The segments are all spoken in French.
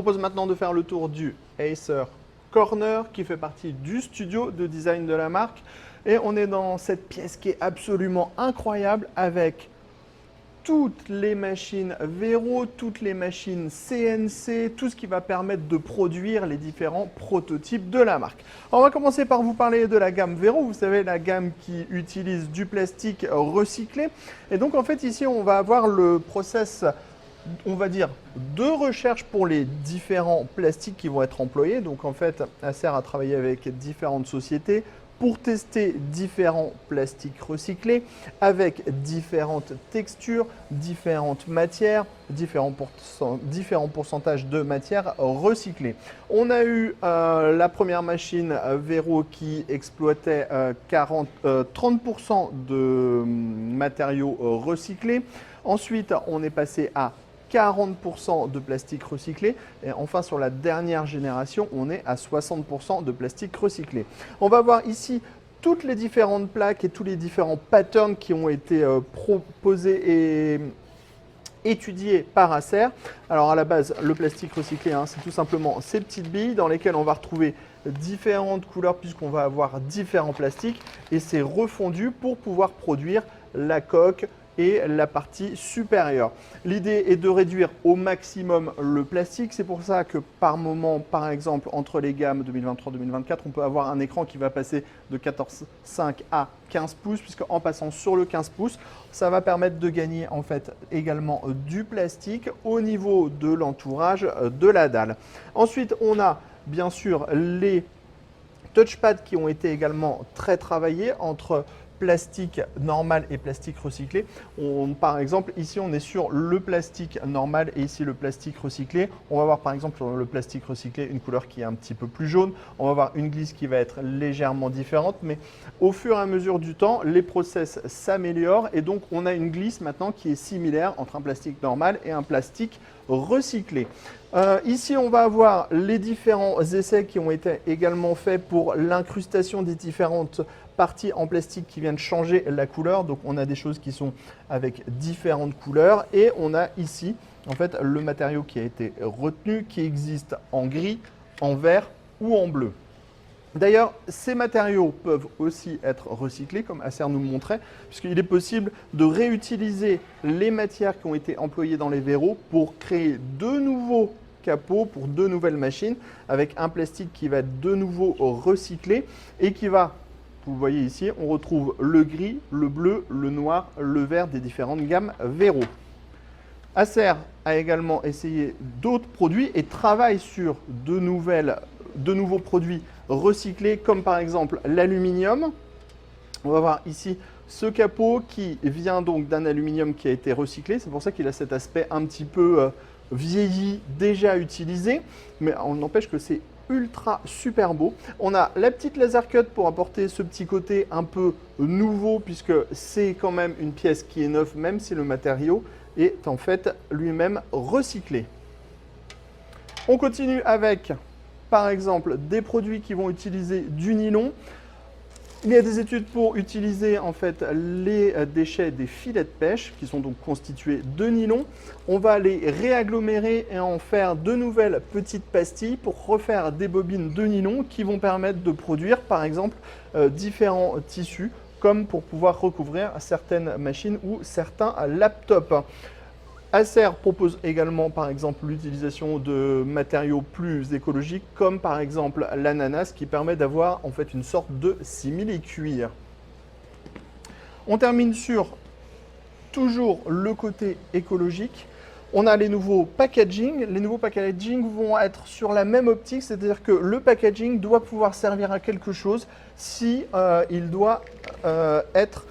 propose maintenant de faire le tour du Acer Corner qui fait partie du studio de design de la marque. Et on est dans cette pièce qui est absolument incroyable avec toutes les machines Vero, toutes les machines CNC, tout ce qui va permettre de produire les différents prototypes de la marque. Alors on va commencer par vous parler de la gamme Vero, vous savez la gamme qui utilise du plastique recyclé. Et donc en fait ici on va avoir le process, on va dire, de recherche pour les différents plastiques qui vont être employés. Donc en fait Acer a travaillé avec différentes sociétés pour tester différents plastiques recyclés avec différentes textures, différentes matières, différents pourcentages de matières recyclées. On a eu la première machine Vero qui exploitait 30% de matériaux recyclés. Ensuite, on est passé à 40% de plastique recyclé. Et enfin, sur la dernière génération, on est à 60% de plastique recyclé. On va voir ici toutes les différentes plaques et tous les différents patterns qui ont été proposés et étudiés par Acer. Alors à la base, le plastique recyclé, c'est tout simplement ces petites billes dans lesquelles on va retrouver différentes couleurs puisqu'on va avoir différents plastiques et c'est refondu pour pouvoir produire la coque et la partie supérieure. L'idée est de réduire au maximum le plastique. C'est pour ça que par moment, par exemple, entre les gammes 2023-2024, on peut avoir un écran qui va passer de 14,5 à 15 pouces, puisqu'en passant sur le 15 pouces, ça va permettre de gagner en fait également du plastique au niveau de l'entourage de la dalle. Ensuite, on a bien sûr les touchpads qui ont été également très travaillés entre plastique normal et plastique recyclé. Par exemple, ici, on est sur le plastique normal et ici, le plastique recyclé. On va voir par exemple sur le plastique recyclé une couleur qui est un petit peu plus jaune. On va voir une glisse qui va être légèrement différente, mais au fur et à mesure du temps, les process s'améliorent et donc on a une glisse maintenant qui est similaire entre un plastique normal et un plastique recyclé. Ici, on va avoir les différents essais qui ont été également faits pour l'incrustation des différentes parties en plastique qui viennent changer la couleur. Donc, on a des choses qui sont avec différentes couleurs et on a ici, en fait, le matériau qui a été retenu, qui existe en gris, en vert ou en bleu. D'ailleurs, ces matériaux peuvent aussi être recyclés, comme Acer nous le montrait, puisqu'il est possible de réutiliser les matières qui ont été employées dans les Vero pour créer de nouveaux capots pour de nouvelles machines, avec un plastique qui va être de nouveau recyclé et qui va, vous voyez ici, on retrouve le gris, le bleu, le noir, le vert des différentes gammes Vero. Acer a également essayé d'autres produits et travaille sur de nouveaux produits recyclés, comme par exemple l'aluminium. On va voir ici ce capot qui vient donc d'un aluminium qui a été recyclé. C'est pour ça qu'il a cet aspect un petit peu vieilli, déjà utilisé, mais on n'empêche que c'est ultra super beau. On a la petite laser cut pour apporter ce petit côté un peu nouveau, puisque c'est quand même une pièce qui est neuve, même si le matériau est en fait lui-même recyclé. On continue avec, par exemple, des produits qui vont utiliser du nylon. Il y a des études pour utiliser en fait les déchets des filets de pêche qui sont donc constitués de nylon. On va les réagglomérer et en faire de nouvelles petites pastilles pour refaire des bobines de nylon qui vont permettre de produire par exemple différents tissus comme pour pouvoir recouvrir certaines machines ou certains laptops. Acer propose également par exemple l'utilisation de matériaux plus écologiques comme par exemple l'ananas qui permet d'avoir en fait une sorte de simili-cuir. On termine sur toujours le côté écologique. On a les nouveaux packaging. Les nouveaux packaging vont être sur la même optique, c'est-à-dire que le packaging doit pouvoir servir à quelque chose si il doit être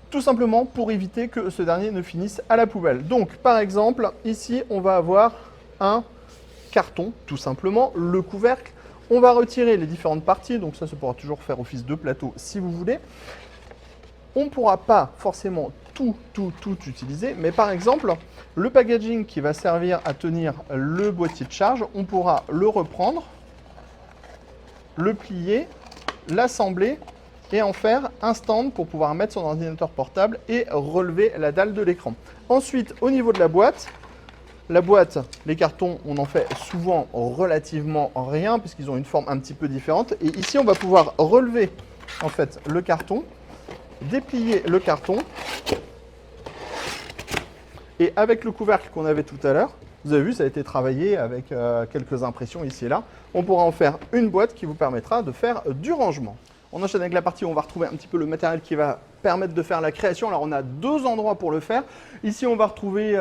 tout simplement pour éviter que ce dernier ne finisse à la poubelle. Donc, par exemple, ici, on va avoir un carton, tout simplement, le couvercle. On va retirer les différentes parties, donc ça pourra toujours faire office de plateau si vous voulez. On ne pourra pas forcément tout utiliser, mais par exemple, le packaging qui va servir à tenir le boîtier de charge, on pourra le reprendre, le plier, l'assembler et en faire un stand pour pouvoir mettre son ordinateur portable et relever la dalle de l'écran. Ensuite, au niveau de la boîte, La boîte, les cartons, on en fait souvent relativement rien puisqu'ils ont une forme un petit peu différente. Et ici, on va pouvoir relever en fait le carton, déplier le carton. Et avec le couvercle qu'on avait tout à l'heure, vous avez vu, ça a été travaillé avec quelques impressions ici et là. On pourra en faire une boîte qui vous permettra de faire du rangement. On enchaîne avec la partie où on va retrouver un petit peu le matériel qui va permettre de faire la création. Alors, on a deux endroits pour le faire. Ici, on va retrouver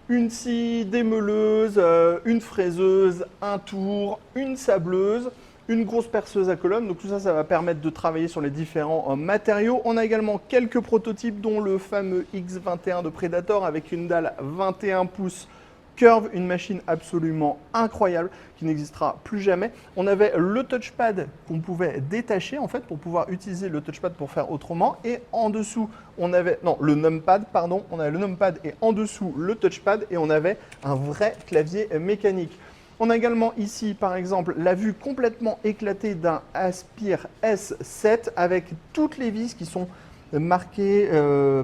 une scie, des meuleuses, une fraiseuse, un tour, une sableuse, une grosse perceuse à colonne. Donc tout ça, ça va permettre de travailler sur les différents matériaux. On a également quelques prototypes, dont le fameux X21 de Predator avec une dalle 21 pouces curve, une machine absolument incroyable qui n'existera plus jamais. On avait le touchpad qu'on pouvait détacher en fait pour pouvoir utiliser le touchpad pour faire autrement. Et en dessous, on avait, non, le numpad, pardon, on avait le numpad et en dessous le touchpad et on avait un vrai clavier mécanique. On a également ici, par exemple, la vue complètement éclatée d'un Aspire S7 avec toutes les vis qui sont marquées,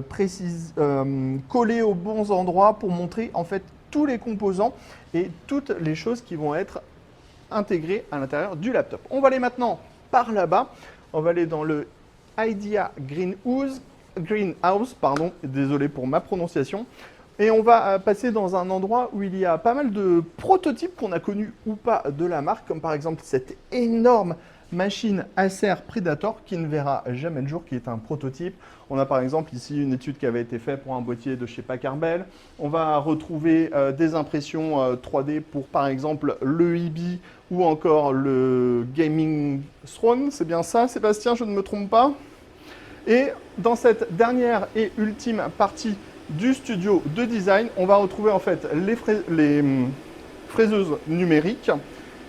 précises, collées aux bons endroits pour montrer en fait tous les composants et toutes les choses qui vont être intégrées à l'intérieur du laptop. On va aller maintenant par là-bas. On va aller dans le Idea Greenhouse, pardon, désolé pour ma prononciation. Et on va passer dans un endroit où il y a pas mal de prototypes qu'on a connus ou pas de la marque, comme par exemple cette énorme machine Acer Predator qui ne verra jamais le jour, qui est un prototype. On a par exemple ici une étude qui avait été faite pour un boîtier de chez Packard Bell. On va retrouver des impressions 3D pour par exemple le Hibi ou encore le Gaming Throne. C'est bien ça, Sébastien, je ne me trompe pas. Et dans cette dernière et ultime partie du studio de design, on va retrouver en fait les fraiseuses numériques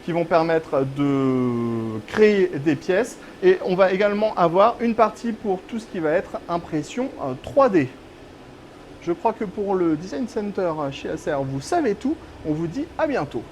qui vont permettre de créer des pièces. Et on va également avoir une partie pour tout ce qui va être impression 3D. Je crois que pour le Design Center chez Acer, vous savez tout. On vous dit à bientôt.